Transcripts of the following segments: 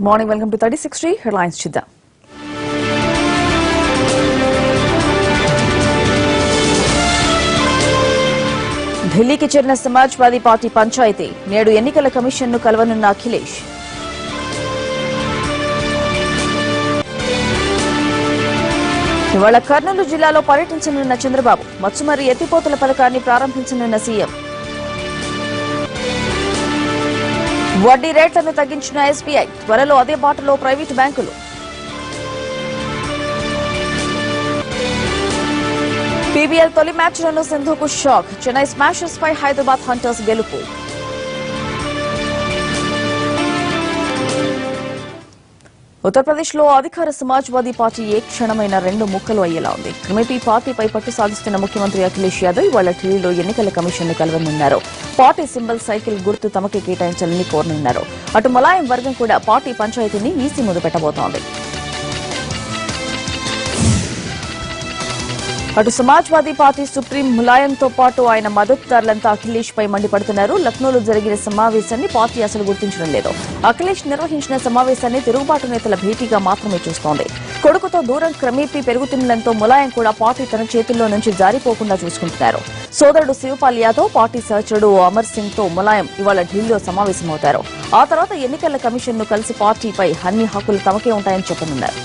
Morning welcome to 3060 headlines చూద్దాం. ఢిల్లీకి చేరిన సమాజ్వాదీ పార్టీ పంచాయతీ నేడు ఎన్నికల కమిషన్ను కలవనున్న అఖిలేష్. ఇవాళ కర్నూలు జిల్లాలో పర్యటించనున్న చంద్రబాబు. మత్స్యమరి ఎత్తిపోతల పథకాన్ని ప్రారంభించనున్న సీఎం. వడ్డీ రేట్లను తగ్గించిన ఎస్బీఐ. త్వరలో అదే బాటలో ప్రైవేటు బ్యాంకులు. పీబీఎల్ తొలి మ్యాచ్లోనూ సింధుకు షాక్. చెన్నై స్మాషర్స్ పై హైదరాబాద్ హంటర్స్ గెలుపు. ఉత్తరప్రదేశ్లో అధికార సమాజ్వాదీ పార్టీ ఏ క్షణమైన రెండు ముక్కలు అయ్యేలా ఉంది. కమిటీ పార్టీపై పట్టు సాధిస్తున్న ముఖ్యమంత్రి అఖిలేష్ యాదవ్ ఇవాళ ఢిల్లీలో ఎన్నికల కమిషన్ను కలవనున్నారు. పార్టీ సింబల్ సైకిల్ గుర్తు తమకే కేటాయించాలని కోరనున్నారు. అటు ములాయం వర్గం కూడా పార్టీ పంచాయతీని ఈసీ ముందు పెట్టబోతోంది. అటు సమాజ్వాదీ పార్టీ సుప్రీం ములాయంతో పాటు ఆయన మద్దతుదారులంతా అఖిలేష్ పై మండిపడుతున్నారు. లక్నోలో జరిగిన సమావేశాన్ని పార్టీ అసలు గుర్తించడం లేదు. అఖిలేష్ నిర్వహించిన సమావేశాన్ని తిరుగుబాటు నేతల భేటీగా మాత్రమే చూస్తోంది. కొడుకుతో దూరం క్రమేపీ పెరుగుతుండటంతో ములాయం కూడా పార్టీ తన చేతుల్లో నుంచి జారిపోకుండా చూసుకుంటున్నారు. సోదరుడు శివపాల్ యాదవ్, పార్టీ సహచరుడు అమర్ సింగ్ తో ములాయం ఇవాళ ఢిల్లీలో సమావేశమవుతారు. ఆ తర్వాత ఎన్నికల కమిషన్ ను కలిసి పార్టీపై అన్ని హక్కులు తమకే ఉంటాయని చెప్పనున్నారు.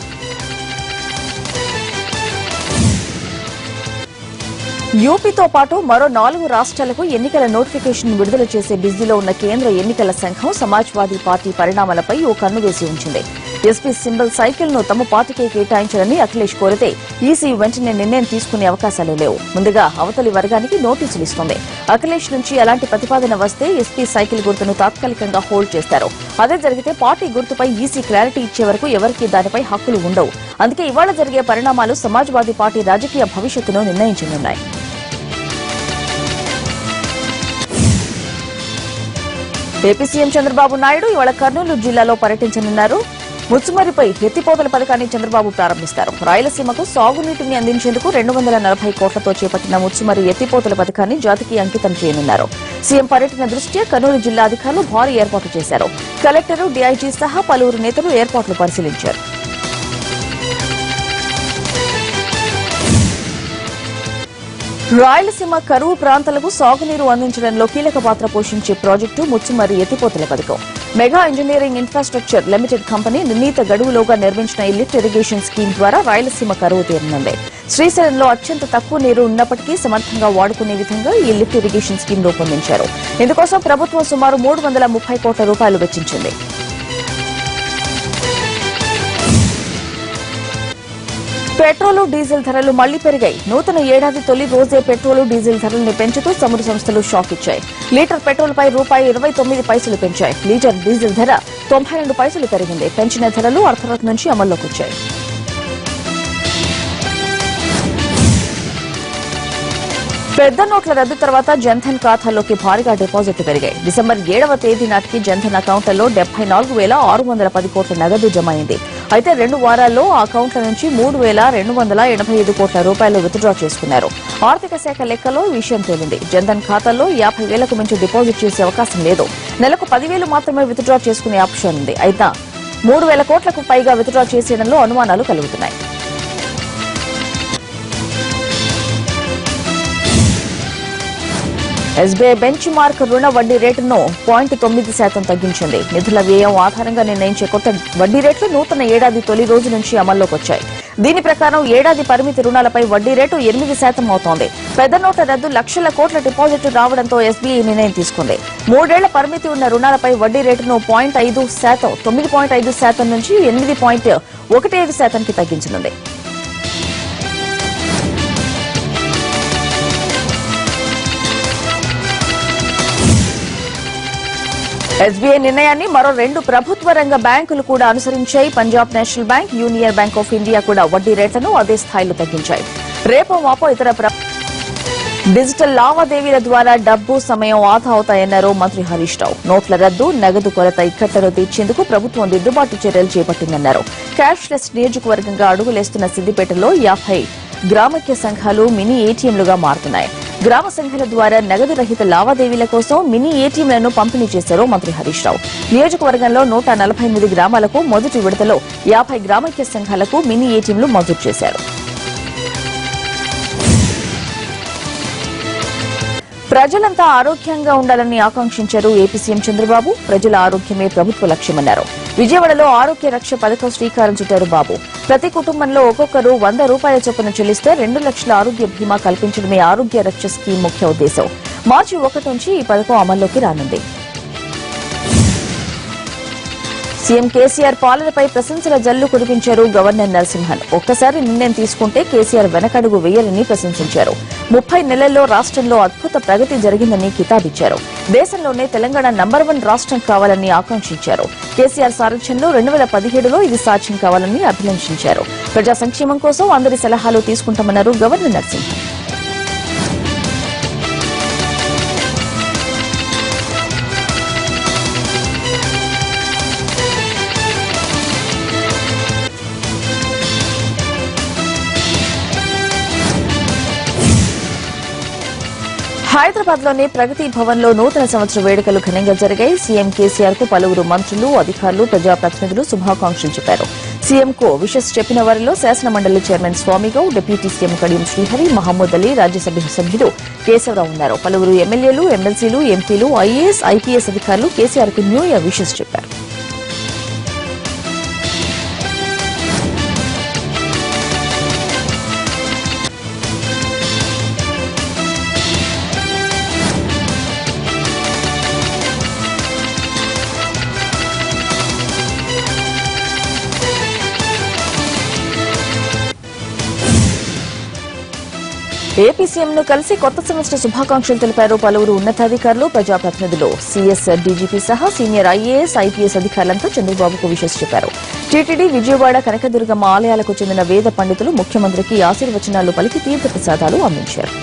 యూపీతో పాటు మరో 4 రాష్ట్రాలకు ఎన్నికల నోటిఫికేషన్ విడుదల చేసే బిజీలో ఉన్న కేంద్ర ఎన్నికల సంఘం సమాజ్వాదీ పార్టీ పరిణామాలపై ఓ కన్ను వేసి ఉంచింది. ఎస్పీ సింబల్ సైకిల్ ను తమ పార్టీకే కేటాయించాలని అఖిలేష్ కోరితే ఈసీ వెంటనే నిర్ణయం తీసుకునే అవకాశాలే లేవు. ముందుగా అవతలి వర్గానికి నోటీసులు ఇస్తోంది. అఖిలేష్ నుంచి అలాంటి ప్రతిపాదన వస్తే ఎస్పీ సైకిల్ గుర్తును తాత్కాలికంగా హోల్డ్ చేస్తారు. అదే జరిగితే పార్టీ గుర్తుపై ఈసీ క్లారిటీ ఇచ్చే వరకు ఎవరికీ దానిపై హక్కులు ఉండవు. అందుకే ఇవాళ జరిగే పరిణామాలు సమాజ్వాదీ పార్టీ రాజకీయ భవిష్యత్తును నిర్ణయించనున్నాయి. ఏపీ సీఎం చంద్రబాబు నాయుడు ఇవాళ కర్నూలు జిల్లాలో పర్యటించనున్నారు. ముత్సుమరిపై ఎత్తిపోతల పథకాన్ని చంద్రబాబు ప్రారంభిస్తారు. రాయలసీమకు సాగునీటిని అందించేందుకు 240 కోట్లతో చేపట్టిన ముత్సుమరి ఎత్తిపోతల పథకాన్ని జాతికి అంకితం చేయనున్నారు. సీఎం పర్యటన దృష్ట్యా కర్నూలు జిల్లా అధికారులు భారీ ఏర్పాట్లు చేశారు. కలెక్టర్, డీఐజీ సహా పలువురు నేతలు ఏర్పాట్లు పరిశీలించారు. రాయలసీమ కరువు ప్రాంతాలకు సాగునీరు అందించడంలో కీలక పాత్ర పోషించే ప్రాజెక్టు ముత్సుమరి ఎత్తిపోతల పథకం. Mega engineering infrastructure limited company నిర్ణీత గడువులోగా నిర్మించిన ఈ లిఫ్ట్ ఇరిగేషన్ స్కీమ్ ద్వారా రాయలసీమ కరువు తీరనుంది. శ్రీశైలంలో అత్యంత తక్కువ నీరు ఉన్నప్పటికీ సమర్థంగా వాడుకునే విధంగా ఈ లిఫ్ట్ ఇరిగేషన్ స్కీమ్ రూపొందించారు. ఇందుకోసం ప్రభుత్వం సుమారు 330 కోట్ల రూపాయలు వెచ్చించింది. పెట్రోల్, డీజిల్ ధరలు మళ్లీ పెరిగాయి. నూతన ఏడాది తొలి రోజే పెట్రోల్, డీజిల్ ధరలను పెంచుతూ చమురు సంస్థలు షాక్ ఇచ్చాయి. లీటర్ పెట్రోల్ పై ₹29 పెంచాయి. లీటర్ డీజిల్ ధర 92 పైసలు పెరిగింది. పెంచిన ధరలు అర్ధరాత్రి నుంచి అమల్లోకి వచ్చాయి. పెద్ద నోట్ల రద్దు తర్వాత జన్ధన్ ఖాతాల్లోకి భారీగా డిపాజిట్లు పెరిగాయి. డిసెంబర్ 7వ తేదీ నాటికి జన్ధన్ అకౌంట్లలో 74,610 కోట్ల నగదు జమ అయింది. అయితే 2 వారాల్లో ఆ అకౌంట్ల నుంచి 3,285 కోట్ల రూపాయలు విత్డ్రా చేసుకున్నారు. ఆర్థిక శాఖ లెక్కలో ఈ విషయం తేలింది. జన్ధన్ ఖాతాల్లో 50,000కు మించి డిపాజిట్ చేసే అవకాశం లేదు. నెలకు 10,000 మాత్రమే విత్డ్రా చేసుకునే ఆప్షన్ ఉంది. అయితే 3,000 కోట్లకు పైగా విత్డ్రా చేసేయడంలో అనుమానాలు కలుగుతున్నాయి. ఎస్బీఐ బెంచ్ మార్క్ రుణ వడ్డీ రేటును 0.9% తగ్గించింది. నిధుల వ్యయం ఆధారంగా నిర్ణయించే కొత్త వడ్డీ రేట్లు నూతన ఏడాది తొలి రోజు నుంచి అమల్లోకి వచ్చాయి. దీని ప్రకారం ఏడాది పరిమితి రుణాలపై వడ్డీ రేటు 8% అవుతోంది. పెద్ద నోట్ల రద్దు లక్షల కోట్ల డిపాజిట్లు రావడంతో ఎస్బీఐ నిర్ణయం తీసుకుంది. 3 ఏళ్ల పరిమితి ఉన్న రుణాలపై వడ్డీ రేటును 0.5% 9.5% నుంచి 8.15%కి తగ్గించనుంది. ఎస్బీఐ నిర్ణయాన్ని మరో 2 ప్రభుత్వ రంగ బ్యాంకులు కూడా అనుసరించాయి. Punjab national bank, union bank of India కూడా వడ్డీ రేట్లను అదే స్థాయిలో తగ్గించాయి. రేపో మాపో ఇతర డిజిటల్ లావాదేవీల ద్వారా డబ్బు, సమయం ఆదా అవుతాయన్నారు మంత్రి హరీష్ రావు. నోట్ల రద్దు, నగదు కొరత ఇక్కట్లను తీర్చేందుకు ప్రభుత్వం దిద్దుబాటు చర్యలు చేపట్టిందన్నారు. క్యాష్లెస్ నియోజకవర్గంగా అడుగులేస్తున్న సిద్దిపేటలో 50 గ్రామక్య సంఘాలు మినీ ఏటీఎంలుగా మారుతున్నాయి. గ్రామ సంఘాల ద్వారా నగదు రహిత లావాదేవీల కోసం మినీ ఏటీఎంలను పంపిణీ చేశారు మంత్రి హరీష్ రావు. నియోజకవర్గంలో 148 గ్రామాలకు మొదటి విడతలో 50 గ్రామైక్య సంఘాలకు మినీ ఏటీఎంలు మంజూరు చేశారు. ప్రజలంతా ఆరోగ్యంగా ఉండాలని ఆకాంక్షించారు ఏపీ సీఎం చంద్రబాబు. ప్రజల ఆరోగ్యమే ప్రభుత్వ లక్ష్యమన్నారు. విజయవాడలో ఆరోగ్య రక్ష పథకం శ్రీకారం చుట్టారు బాబు. ప్రతి కుటుంబంలో ఒక్కొక్కరు 100 రూపాయల చొప్పున చెల్లిస్తే 2 లక్షల ఆరోగ్య బీమా కల్పించడమే ఆరోగ్య రక్ష స్కీమ్ ముఖ్య ఉద్దేశం. మార్చి 1 నుంచి ఈ పథకం అమల్లోకి రానుంది. సీఎం కేసీఆర్ పాలనపై ప్రశంసల జల్లు కురిపించారు గవర్నర్ నరసింహన్. ఒక్కసారి నిర్ణయం తీసుకుంటే కేసీఆర్ వెనకడుగు వేయాలని ప్రశంసించారు. 30 నెలల్లో రాష్ట్రంలో అద్భుత ప్రగతి జరిగిందని కితాబిచ్చారు. దేశంలోనే తెలంగాణ నంబర్ 1 రాష్ట్రం కావాలని ఆకాంక్షించారు. కేసీఆర్ సారథ్యంలో 2017లో ఇది సాధ్యం కావాలని అభిలంషించారు. ప్రజా సంక్షేమం కోసం అందరి సలహాలు తీసుకుంటామన్నారు గవర్నర్ నరసింహన్. హైదరాబాద్ లోని ప్రగతి భవన్ లో నూతన సంవత్సర వేడుకలు ఘనంగా జరిగాయి. సీఎం కేసీఆర్ కు పలువురు మంత్రులు, అధికారులు, ప్రజాప్రతినిధులు శుభాకాంక్షలు చెప్పారు. సీఎం కు విషెస్ చెప్పిన వారిలో శాసనమండలి chairman Swamy Goud, deputy CM Kadiyam Srihari, Mohammed Ali, Rajya Sabha సభ్యుడు కేశవరావు ఉన్నారు. పలువురు ఎమ్మెల్యేలు, ఎమ్మెల్సీలు, ఎంపీలు, ఐఏఎస్, ఐపీఎస్ అధికారులు కేసీఆర్ కు న్యూ ఇయర్ విషెస్ చెప్పారు. ఏపీ సీఎంను కలిసి కొత్త సంవత్సర శుభాకాంక్షలు తెలిపారు పలువురు ఉన్నతాధికారులు, ప్రజాప్రతినిధులు. సీఎస్, డీజీపీ సహా సీనియర్ ఐఏఎస్, ఐపీఎస్ అధికారులంతా చంద్రబాబుకు విషెస్ చెప్పారు. టీటీడీ, విజయవాడ, కనకదుర్గమ్మ ఆలయాలకు చెందిన వేద పండితులు ముఖ్యమంత్రికి ఆశీర్వచనాలు పలికి తీర్థప్రసాదాలు అందించారు.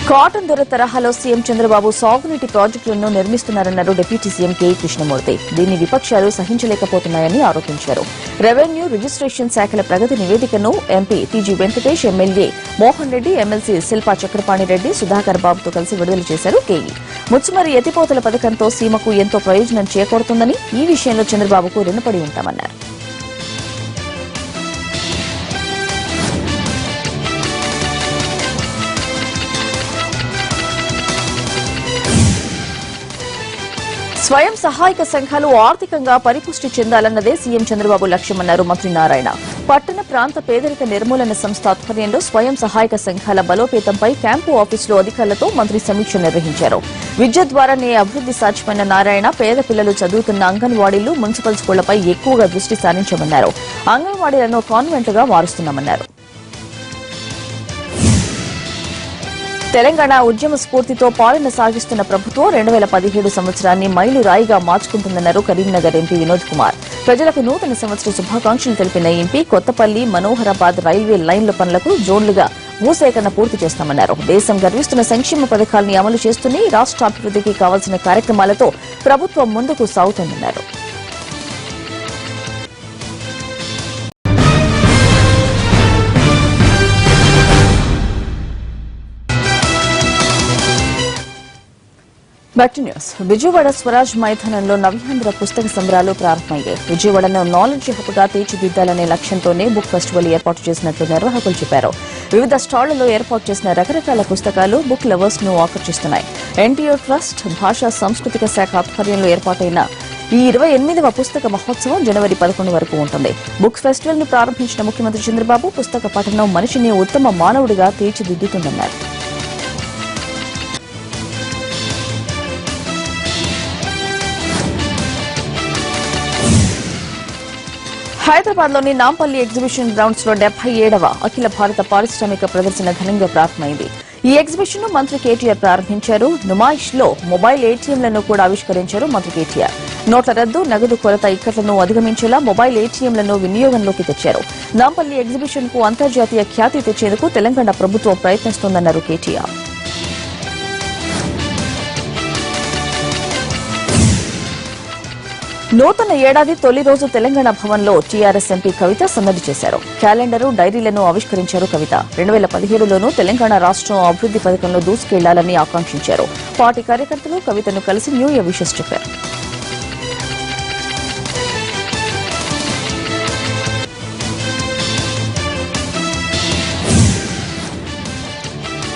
కాటన్ దొర తరహాలో సీఎం చంద్రబాబు సాగునీటి ప్రాజెక్టులను నిర్మిస్తున్నారన్నారు డిప్యూటీ సీఎం కేఈ కృష్ణమూర్తి. దీన్ని విపక్షాలు సహించలేకపోతున్నాయని ఆరోపించారు. రెవెన్యూ, రిజిస్ట్రేషన్ శాఖల ప్రగతి నివేదికను MP TG Venkatesh, MLA Mohan Reddy, MLC Shilpa Chakrapani Reddy, Sudhakar బాబుతో కలిసి విడుదల చేశారు కేఈ. ముచ్చుమరి ఎత్తిపోతల పథకంతో సీమకు ఎంతో ప్రయోజనం చేకూరుతుందని, ఈ విషయంలో చంద్రబాబుకు రుణపడి ఉంటామన్నారు. స్వయం సహాయక సంఘాలు ఆర్థికంగా పరిపుష్టి చెందాలన్నదే సీఎం చంద్రబాబు లక్ష్యమన్నారు మంత్రి నారాయణ. పట్టణ ప్రాంత పేదరిక నిర్మూలన సంస్థ ఆధ్వర్యంలో స్వయం సహాయక సంఘాల బలోపేతంపై క్యాంపు ఆఫీసులో అధికారులతో మంత్రి సమీక్ష నిర్వహించారు. విద్య ద్వారానే అభివృద్ది సాధ్యమైన నారాయణ పేద పిల్లలు చదువుతున్న అంగన్వాడీలు, మున్సిపల్ స్కూళ్లపై ఎక్కువగా దృష్టి సారించామన్నారు. అంగన్వాడీలను కాన్వెంట్లుగా మారుస్తున్నామన్నారు. తెలంగాణ ఉద్యమ స్ఫూర్తితో పాలన సాగిస్తున్న ప్రభుత్వం 2017 సంవత్సరాన్ని మైలురాయిగా మార్చుకుంటుందన్నారు కరీంనగర్ ఎంపీ వినోద్ కుమార్. ప్రజలకు నూతన సంవత్సర శుభాకాంక్షలు తెలిపిన ఎంపీ కొత్తపల్లి, మనోహరాబాద్ రైల్వే లైన్ల పనులకు జోన్లుగా భూసేకరణ పూర్తి చేస్తామన్నారు. దేశం గర్విస్తున్న సంక్షేమ పథకాల్ని అమలు చేస్తూనే రాష్ట్ర అభివృద్ధికి కావాల్సిన కార్యక్రమాలతో ప్రభుత్వం ముందుకు సాగుతోందన్నారు. Back to news. Vijayawada Swaraj మైదానంలో నవ్యాంధ్ర పుస్తక సంబరాలు ప్రారంభమయ్యాయి. విజయవాడను నాలెడ్జ్ హబ్ గా తీర్చిదిద్దాలనే లక్ష్యంతోనే బుక్ ఫెస్టివల్ ఏర్పాటు చేసినట్లు నిర్వాహకులు చెప్పారు. వివిధ స్టాళ్లలో ఏర్పాటు చేసిన రకరకాల పుస్తకాలు బుక్ లవర్స్ ను ఆకర్షిస్తున్నాయి. ఎన్టీఆర్ ట్రస్ట్, భాషా సాంస్కృతిక శాఖ ఆధ్వర్యంలో ఏర్పాటైన ఈ 28వ పుస్తక మహోత్సవం జనవరి 11 వరకు ఉంటుంది. బుక్ ఫెస్టివల్ ను ప్రారంభించిన ముఖ్యమంత్రి చంద్రబాబు పుస్తక పఠనం మనిషిని ఉత్తమ మానవుడిగా తీర్చిదిద్దుతుందన్నారు. హైదరాబాద్ లోని నాంపల్లి ఎగ్జిబిషన్ గ్రౌండ్స్ లో 77వ అఖిల భారత పారిశ్రామిక ప్రదర్శన ఘనంగా ప్రారంభమైంది. ఈ ఎగ్జిబిషన్ ను మంత్రి కేటీఆర్ ప్రారంభించారు. నుమాయిష్ లో మొబైల్ ఏటీఎంలను కూడా ఆవిష్కరించారు మంత్రి కేటీఆర్. నోట్ల రద్దు, నగదు కొరత ఇక్కట్లను అధిగమించేలా మొబైల్ ఏటీఎంలను వినియోగంలోకి తెచ్చారు. నాంపల్లి ఎగ్జిబిషన్ కు అంతర్జాతీయ ఖ్యాతి తెచ్చేందుకు తెలంగాణ ప్రభుత్వం ప్రయత్నిస్తోందన్నారు కేటీఆర్. నూతన ఏడాది తొలి రోజు తెలంగాణ భవన్ లో టీఆర్ఎస్ ఎంపీ కవిత సందడి చేశారు. క్యాలెండరు, డైరీలను ఆవిష్కరించారు కవిత. 2017లోనూ తెలంగాణ రాష్ట్రం అభివృద్ది పథకంలో దూసుకెళ్లాలని ఆకాంక్షించారు. పార్టీ కార్యకర్తలు కవితను కలిసి న్యూ ఇయర్ విషెస్ చెప్పారు.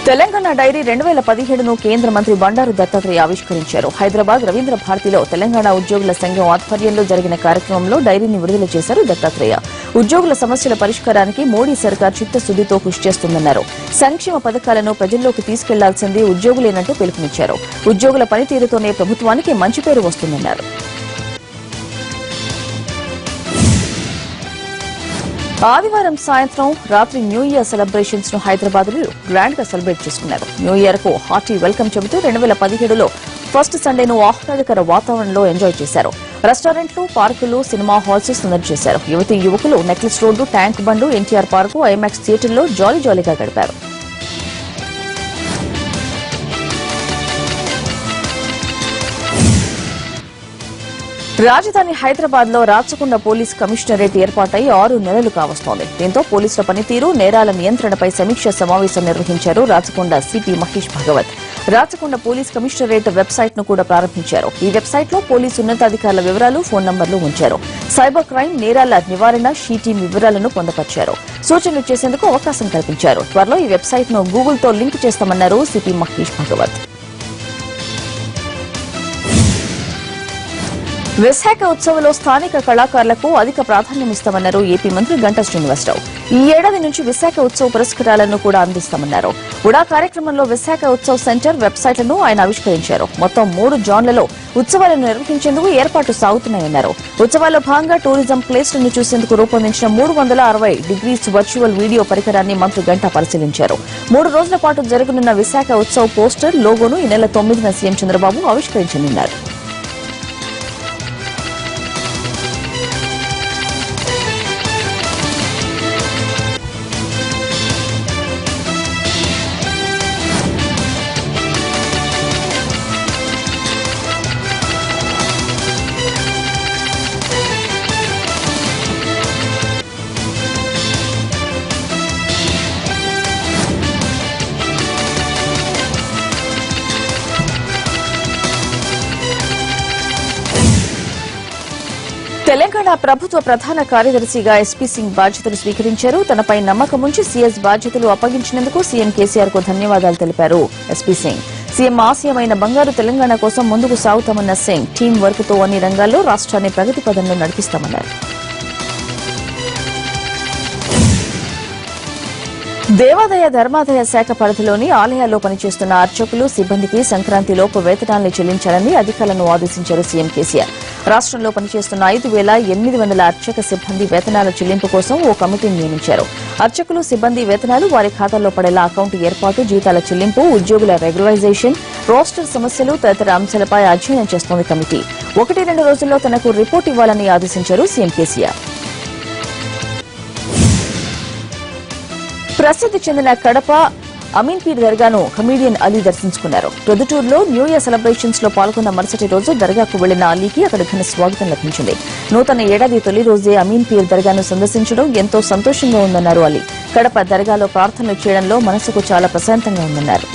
తెలంగాణ డైరీ 2017ను కేంద్ర మంత్రి బండారు దత్తాత్రేయ ఆవిష్కరించారు. హైదరాబాద్ రవీంద్ర భారతిలో తెలంగాణ ఉద్యోగుల సంఘం ఆధ్వర్యంలో జరిగిన కార్యక్రమంలో డైరీని విడుదల చేశారు దత్తాత్రేయ. ఉద్యోగుల సమస్యల పరిష్కారానికి మోడీ సర్కార్ చిత్తశుద్దితో కృషి చేస్తుందన్నారు. సంక్షేమ పథకాలను ప్రజల్లోకి తీసుకెళ్లాల్సింది ఉద్యోగులేనంటూ పిలుపునిచ్చారు. ఉద్యోగుల పనితీరుతోనే ప్రభుత్వానికి మంచి పేరు వస్తుందన్నారు. ఆదివారం సాయంత్రం రాత్రి న్యూ ఇయర్ సెలబ్రేషన్స్ ను హైదరాబాద్ లో గ్రాండ్ గా సెలబ్రేట్ చేసుకున్నారు. న్యూ ఇయర్ కు హార్టీ వెల్కమ్ చెబుతూ 2017లో ఫస్ట్ సండేను ఆహ్లాదకర వాతావరణంలో ఎంజాయ్ చేశారు. రెస్టారెంట్లు, పార్కులు, సినిమా హాల్స్ సందడి చేశారు. యువతీ యువకులు నెక్లెస్ రోడ్డు, ట్యాంక్ బండు, ఎన్టీఆర్ పార్కు, ఐమాక్స్ థియేటర్లో జాలీగా గడిపారు. రాజధాని హైదరాబాద్ లో రాచకొండ పోలీస్ కమిషనరేట్ ఏర్పాటై 6 నెలలు కావస్తోంది. దీంతో పోలీసుల పనితీరు, నేరాల నియంత్రణపై సమీక్ష సమావేశం నిర్వహించారు Rachakonda CP Mahesh Bhagwat. Rachakonda police commissionerate website ను కూడా ప్రారంభించారు. ఈ వెబ్సైట్ లో పోలీసు ఉన్నతాధికారుల వివరాలు, ఫోన్ నంబర్లు ఉంచారు. సైబర్ క్రైమ్, నేరాల నివారణ షీ టీం వివరాలను పొందపరిచారు. సూచనలు చేసేందుకు అవకాశం కల్పించారు. త్వరలో ఈ వెబ్సైట్ ను గూగుల్ తో లింక్ చేస్తామన్నారు సిపి మహేష్ భగవత్. విశాఖ ఉత్సవంలో స్థానిక కళాకారులకు అధిక ప్రాధాన్యమిస్తామన్నారు ఏపీ మంత్రి గంటా శ్రీనివాసరావు. ఈ ఏడాది నుంచి విశాఖ ఉత్సవ పురస్కారాలను కూడా అందిస్తామన్నారు. ఉడా కార్యక్రమంలో విశాఖ ఉత్సవ్ సెంటర్ వెబ్సైట్లను ఆయన ఆవిష్కరించారు. మొత్తం 3 జోన్లలో ఉత్సవాలను నిర్వహించేందుకు ఏర్పాట్లు సాగుతున్నాయన్నారు. ఉత్సవాల్లో భాగంగా టూరిజం ప్లేస్లను చూసేందుకు రూపొందించిన 360 డిగ్రీస్ వర్చువల్ వీడియో పరికరాన్ని మంత్రి గంటా పరిశీలించారు. 3 రోజుల పాటు జరగనున్న విశాఖ ఉత్సవ్ పోస్టర్, లోగోను ఈ నెల 9న సీఎం చంద్రబాబు ఆవిష్కరించనున్నారు. తెలంగాణ ప్రభుత్వ ప్రధాన కార్యదర్శిగా ఎస్పీ సింగ్ బాధ్యతలు స్వీకరించారు. తనపై నమ్మకముంచి సీఎస్ బాధ్యతలు అప్పగించినందుకు సీఎం కేసీఆర్ కు ధన్యవాదాలు తెలిపారు ఎస్పీ సింగ్. సీఎం ఆశయమైన బంగారు తెలంగాణ కోసం ముందుకు సాగుతామన్న సింగ్, టీం వర్క్ తో అన్ని రంగాల్లో రాష్ట్రాన్ని ప్రగతి పదంలో నడిపిస్తామన్నారు. దేవాదాయ ధర్మాదాయ శాఖ పరిధిలోని ఆలయాల్లో పనిచేస్తున్న అర్చకులు, సిబ్బందికి సంక్రాంతిలోపు వేతనాల్ని చెల్లించాలని అధికారులను ఆదేశించారు సీఎం కేసీఆర్. రాష్ట్రంలో పనిచేస్తున్న 5,800 అర్చక సిబ్బంది వేతనాల చెల్లింపు కోసం ఓ కమిటీని నియమించారు. అర్చకులు, సిబ్బంది వేతనాలు వారి ఖాతాల్లో పడేలా అకౌంట్ ఏర్పాటు, జీతాల చెల్లింపు, ఉద్యోగుల రెగ్యులరైజేషన్, రోస్టర్ సమస్యలు తదితర అంశాలపై అధ్యయనం చేస్తోంది కమిటీ. 1-2 రోజుల్లో తనకు రిపోర్ట్ ఇవ్వాలని ఆదేశించారు సీఎం కేసీఆర్. ప్రసిద్ది చెందిన కడప అమీన్పీర్ దర్గాను కమీడియన్ అలీ దర్శించుకున్నారు. ప్రొద్దుటూరులో న్యూ ఇయర్ సెలబ్రేషన్స్ లో పాల్గొన్న మరుసటి రోజు దర్గాకు వెళ్లిన అలీకి అక్కడ ఘన స్వాగతం లభించింది. నూతన ఏడాది తొలి రోజే అమీన్పీర్ దర్గాను సందర్శించడం ఎంతో సంతోషంగా ఉందన్నారు అలీ. కడప దర్గాలో ప్రార్థనలు చేయడంలో మనసుకు చాలా ప్రశాంతంగా ఉందన్నారు.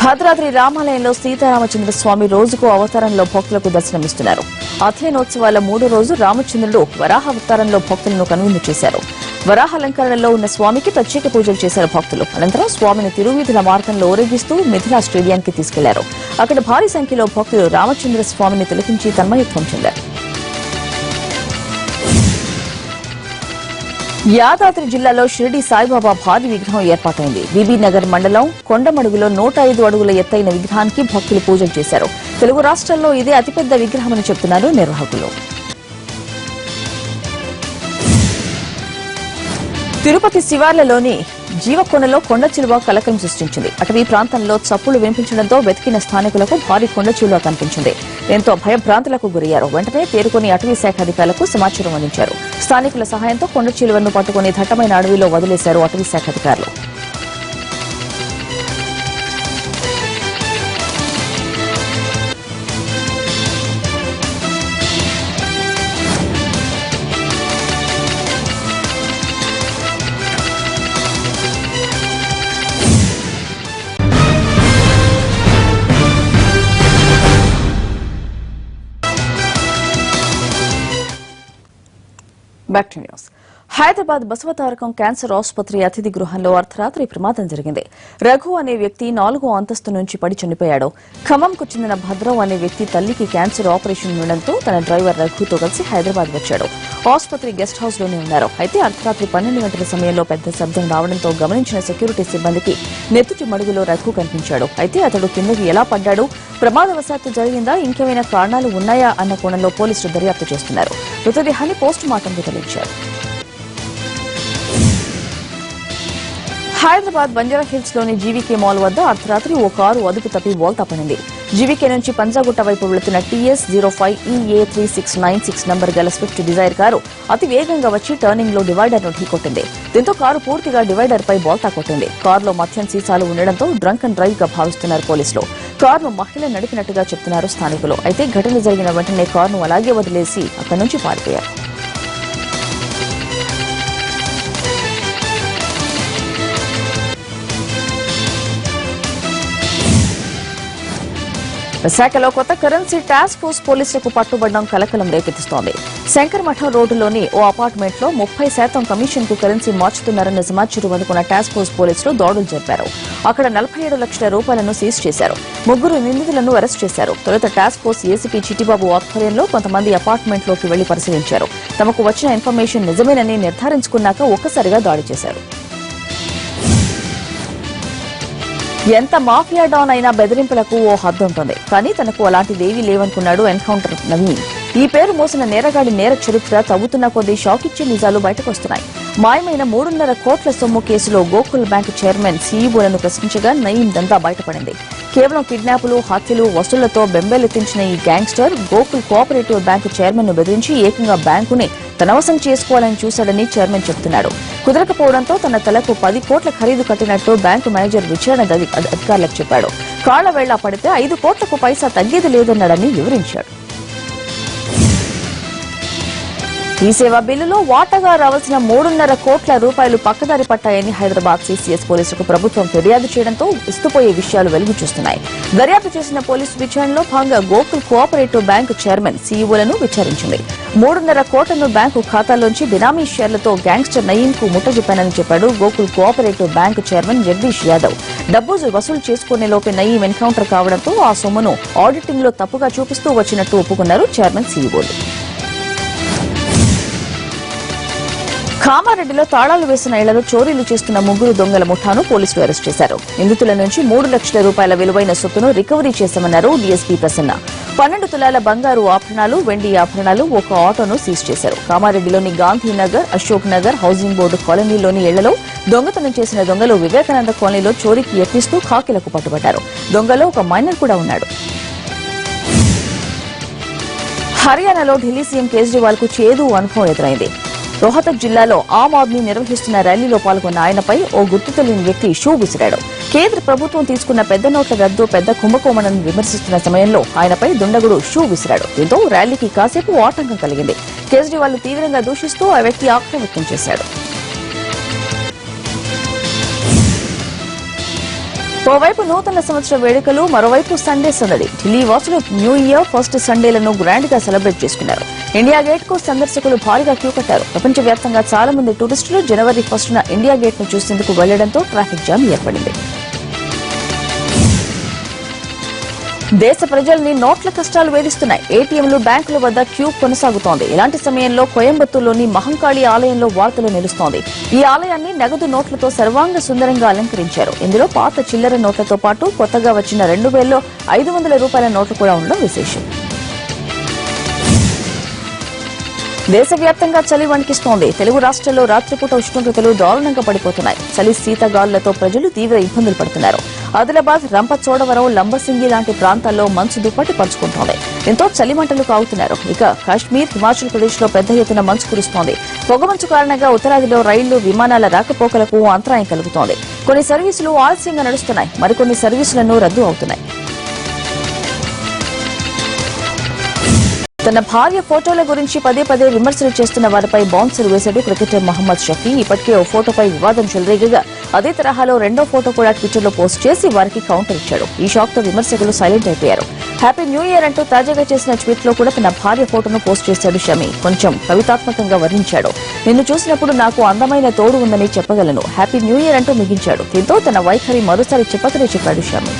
భద్రాద్రి రామాలయంలో సీతారామచంద్ర స్వామి రోజుకు అవతారంలో భక్తులకు దర్శనమిస్తున్నారు. అధ్యయనోత్సవాల 3వ రోజు రామచంద్రుడు వరాహ అవతారంలో భక్తులను కనువిందు చేశారు. వరాహాలంకరణలో ఉన్న స్వామికి ప్రత్యేక పూజలు చేశారు భక్తులు. అనంతరం స్వామిని తిరువీధుల మార్గంలో ఊరేగిస్తూ మిథిలా స్టేడియానికి తీసుకెళ్లారు. అక్కడ భారీ సంఖ్యలో భక్తులు రామచంద్ర స్వామిని తిలకించి తన్మయత్వం చెందారు. యాదాద్రి జిల్లాలో షిరిడి సాయిబాబా భారీ విగ్రహం ఏర్పాటైంది. బీబీనగర్ మండలం కొండమడుగులో 105 అడుగుల ఎత్తైన విగ్రహానికి భక్తులు పూజలు చేశారు. తెలుగు రాష్ట్రాల్లో ఇదే అతిపెద్ద విగ్రహమని చెబుతున్నారు నిర్వాహకులు. తిరుపతి శివార్లలోని జీవకొండలో కొండ చిలువ కలకలం సృష్టించింది. అటవీ ప్రాంతంలో చప్పులు వినిపించడంతో వెతికిన స్థానికులకు భారీ కొండ చిలువ కనిపించింది. దీంతో భయభ్రాంతులకు గురయ్యారు. వెంటనే తేరుకుని అటవీ శాఖ అధికారులకు సమాచారం అందించారు. స్థానికుల సహాయంతో కొండ చిలువను పట్టుకుని దట్టమైన అడవిలో వదిలేశారు అటవీ శాఖ అధికారులు. Back to news. Hyderabad Basavatarakam cancer ఆసుపత్రి అతిథి గృహంలో అర్ధరాత్రి ప్రమాదం జరిగింది. రఘు అనే వ్యక్తి 4వ అంతస్తు నుంచి పడి చనిపోయాడు. ఖమ్మంకు చెందిన భద్రం అనే వ్యక్తి తల్లికి క్యాన్సర్ ఆపరేషన్ ఉండడంతో తన డ్రైవర్ రఘుతో కలిసి హైదరాబాద్ వచ్చాడు. ఆసుపత్రి గెస్ట్ హౌస్ లోనే ఉన్నారు. అయితే అర్ధరాత్రి 12 గంటల సమయంలో పెద్ద శబ్దం రావడంతో గమనించిన సెక్యూరిటీ సిబ్బందికి నెత్తుటి మడుగులో రఘు కనిపించాడు. అయితే అతడు కిందకి ఎలా పడ్డాడు, ప్రమాదవశాత్తు జరిగిందా, ఇంకేమైనా కారణాలు ఉన్నాయా అన్న కోణంలో పోలీసులు దర్యాప్తు చేస్తున్నారు. మృతదేహాన్ని పోస్టు మార్టంకు తరలించారు. హైదరాబాద్ బంజారాహిల్స్ లోని జీవీకే మాల్ వద్ద అర్ధరాత్రి ఓ కారు అదుపు తప్పి బోల్తా పడింది. జీవీకే నుంచి పంజాగుట్ట వైపు వెళుతున్న టీఎస్ 05EA3696 నంబర్ గల స్విఫ్ట్ డిజైర్ కారు అతి వేగంగా వచ్చి టర్నింగ్ లో డివైడర్ ను ఢీకొట్టింది. దీంతో కారు పూర్తిగా డివైడర్ పై బోల్తా కొట్టింది. కారులో మద్యం సీసాలు ఉండడంతో డ్రంక్ అండ్ డ్రైవ్ గా భావిస్తున్నారు పోలీసులు. కారును మహిళ నడిపినట్టుగా చెప్తున్నారు స్థానికులు. అయితే ఘటన జరిగిన వెంటనే కారును అలాగే వదిలేసి అక్కడి నుంచి పారిపోయారు. విశాఖలో కొత్త కరెన్సీ టాస్క్ ఫోర్స్ పోలీసులకు పట్టుబడడం కలకలం రేకెత్తిస్తోంది. శంకరమఠం రోడ్డులోని ఓ అపార్ట్మెంట్ లో 30% కమిషన్ కు కరెన్సీ మార్చుతున్నారన్న సమాచారం అందుకున్న టాస్క్ ఫోర్స్ పోలీసులు దాడులు జరిపారు. అక్కడ 47 లక్షల రూపాయలను సీజ్ చేశారు. 3 నిందితులను అరెస్ట్ చేశారు. తొలుత టాస్క్ ఫోర్స్ ఏసీపీ చిట్టిబాబు ఆధ్వర్యంలో కొంతమంది అపార్ట్మెంట్ లోకి వెళ్లి పరిశీలించారు. తమకు వచ్చిన ఇన్ఫర్మేషన్ నిజమేనని నిర్ధారించుకున్నాక ఒక్కసారిగా దాడి చేశారు. ఎంత మాఫియా డాన్ అయినా బెదిరింపులకు ఓ హద్దు ఉంటుంది. కానీ తనకు అలాంటిదేవీ లేవనుకున్నాడు ఎన్కౌంటర్ నవీన్. ఈ పేరు మోసిన నేరగాడి నేర చరిత్ర తవ్వుతున్న కొద్దీ షాక్ ఇచ్చే నిజాలు బయటకొస్తున్నాయి. మాయమైన 3.5 కోట్ల సొమ్ము కేసులో గోకుల్ బ్యాంక్ చైర్మన్ సీఈఓలను ప్రశ్నించగా నయీం దంతా బయటపడింది. కేవలం కిడ్నాపులు, హత్యలు, వసూళ్లతో బెంబేలెత్తించిన ఈ gangster Gokul cooperative bank chairman ను బెదిరించి ఏకంగా బ్యాంకుని తనవసం చేసుకోవాలని చూశాడని చైర్మన్ చెబుతున్నాడు. కుదరకపోవడంతో తన తలకు 10 కోట్ల ఖరీదు కట్టినట్టు బ్యాంకు మేనేజర్ విచారణ అధికారులకు చెప్పాడు. కాళ్ల వేళ్లా పడితే 5 కోట్లకు పైసా తగ్గేది లేదన్నాడని వివరించాడు. ఈ సేవా బిల్లులో వాటాగా రావాల్సిన 3.5 కోట్ల రూపాయలు పక్కదారి పట్టాయని హైదరాబాద్ సీసీఎస్ పోలీసులకు ప్రభుత్వం ఫిర్యాదు చేయడంతో ఇస్తుపోయే విషయాలు వెలుగు చూస్తున్నాయి. దర్యాప్తు చేసిన పోలీసు విచారణలో భాగంగా గోకుల్ కోఆపరేటివ్ బ్యాంకు చైర్మన్ సీఈఓలను విచారించింది. 3.5 కోట్లను బ్యాంకు ఖాతాల్లోంచి బినామీ షేర్లతో గ్యాంగ్స్టర్ నయీం కు ముట్టజెప్పానని చెప్పాడు Gokul cooperative bank chairman Jagadish Yadav. డబ్బు వసూలు చేసుకునే లోపే నయీం ఎన్కౌంటర్ కావడంతో ఆ సొమ్మును ఆడిటింగ్ లో తప్పుగా చూపిస్తూ వచ్చినట్టు ఒప్పుకున్నారు చైర్మన్ సీఈఓలు. కామారెడ్డిలో తాళాలు వేసిన ఇళ్లలో చోరీలు చేస్తున్న 3 దొంగల ముఠాను పోలీసులు అరెస్ట్ చేశారు. నిందితుల నుంచి 3 లక్షల రూపాయల విలువైన సొత్తును రికవరీ చేశామన్నారు డీఎస్పీ ప్రసన్న. 12 తులాల బంగారు ఆభరణాలు, వెండి ఆభరణాలు, ఒక ఆటోను సీజ్ చేశారు. కామారెడ్డిలోని గాంధీనగర్, అశోక్ నగర్, హౌసింగ్ బోర్డు కాలనీలోని ఇళ్లలో దొంగతనం చేసిన దొంగలు వివేకానంద కాలనీలో చోరీకి యత్నిస్తూ ఖాకీలకు పట్టుబడ్డారు. దొంగలో ఒక మైనర్ కూడా ఉన్నాడు. హర్యానాలో ఢిల్లీ సీఎం కేజ్రీవాల్ కు చేదు అనుభవం ఎదురైంది. రోహతక్ జిల్లాలో ఆమ్ ఆద్మీ నిర్వహిస్తున్న ర్యాలీలో పాల్గొన్న ఆయనపై ఓ గుర్తు తెలియని వ్యక్తి షూ విసిరాడు. కేంద్ర ప్రభుత్వం తీసుకున్న పెద్ద నోట్ల రద్దు, పెద్ద కుంభకోణాన్ని విమర్శిస్తున్న సమయంలో ఆయనపై దుండగుడు షూ విసిరాడు. దీంతో ర్యాలీకి కాసేపు ఆటంకం కలిగింది. కేజ్రీవాల్ తీవ్రంగా దూషిస్తూ ఆ వ్యక్తి ఆగ్రహం వ్యక్తం చేశాడు. ఓవైపు నూతన సంవత్సర వేడుకలు, మరోవైపు సండే సందడి. ఢిల్లీ వాసులు న్యూ ఇయర్ ఫస్ట్ సండేలను గ్రాండ్ గా సెలబ్రేట్ చేసుకున్నారు. ఇండియా గేట్ కు సందర్శకులు భారీగా క్యూ కట్టారు. ప్రపంచవ్యాప్తంగా చాలా మంది టూరిస్టులు జనవరి 1న ఇండియా గేట్ ను చూసేందుకు వెళ్లడంతో ట్రాఫిక్ జామ్ ఏర్పడింది. దేశ ప్రజల్ని నోట్ల కష్టాలు వేధిస్తున్నాయి. ఏటీఎంలు, బ్యాంకుల వద్ద క్యూ కొనసాగుతోంది. ఇలాంటి సమయంలో కోయంబత్తూరులోని మహంకాళి ఆలయంలో వార్తలు నిలుస్తోంది. ఈ ఆలయాన్ని నగదు నోట్లతో సర్వాంగ సుందరంగా అలంకరించారు. ఇందులో పాత చిల్లర నోట్లతో పాటు కొత్తగా వచ్చిన 2000లో 500 రూపాయల నోట్లు కూడా ఉండడం విశేషం. దేశవ్యాప్తంగా చలి వణికిస్తోంది. తెలుగు రాష్ట్రాల్లో రాత్రిపూట ఉష్ణోగ్రతలు దారుణంగా పడిపోతున్నాయి. చలి శీతగాలులతో ప్రజలు తీవ్ర ఇబ్బందులు పడుతున్నారు. ఆదిలాబాద్, రంపచోడవరం, లంబసింగి లాంటి ప్రాంతాల్లో మంచు దుప్పటి పరుచుకుంటోంది. దీంతో చలిమంటలు కాగుతున్నారు. ఇక కాశ్మీర్, హిమాచల్ ప్రదేశ్ లో పెద్ద ఎత్తున మంచు కురుస్తోంది. పొగమంచు కారణంగా ఉత్తరాదిలో రైళ్లు, విమానాల రాకపోకలకు అంతరాయం కలుగుతోంది. కొన్ని సర్వీసులు ఆలస్యంగా నడుస్తున్నాయి. మరికొన్ని సర్వీసులను రద్దు అవుతున్నాయి. తన భార్య ఫోటోల గురించి పదే పదే విమర్శలు చేస్తున్న వారిపై బౌన్సర్ వేశాడు క్రికెటర్ మహమ్మద్ షఫీ. ఇప్పటికే ఓ ఫోటోపై వివాదం చెలరేగగా అదే తరహాలో రెండో ఫోటో కూడా ట్విట్టర్లో పోస్ట్ చేసి వారికి కౌంటర్ ఇచ్చాడు. ఈ షాక్ తో విమర్శకులు సైలెంట్ అయిపోయారు. హ్యాపీ న్యూ ఇయర్ అంటూ తాజాగా చేసిన ట్వీట్ లో కూడా తన భార్య ఫోటోను పోస్ట్ చేశాడు షమీ. కొంచెం కవితాత్మకంగా వర్ణించాడు. నిన్ను చూసినప్పుడు నాకు అందమైన తోడు ఉందని చెప్పగలను. హ్యాపీ న్యూ ఇయర్ అంటూ ముగించాడు. దీంతో తన వైఖరి మరోసారి చెప్పకనే చెప్పాడు షమీ.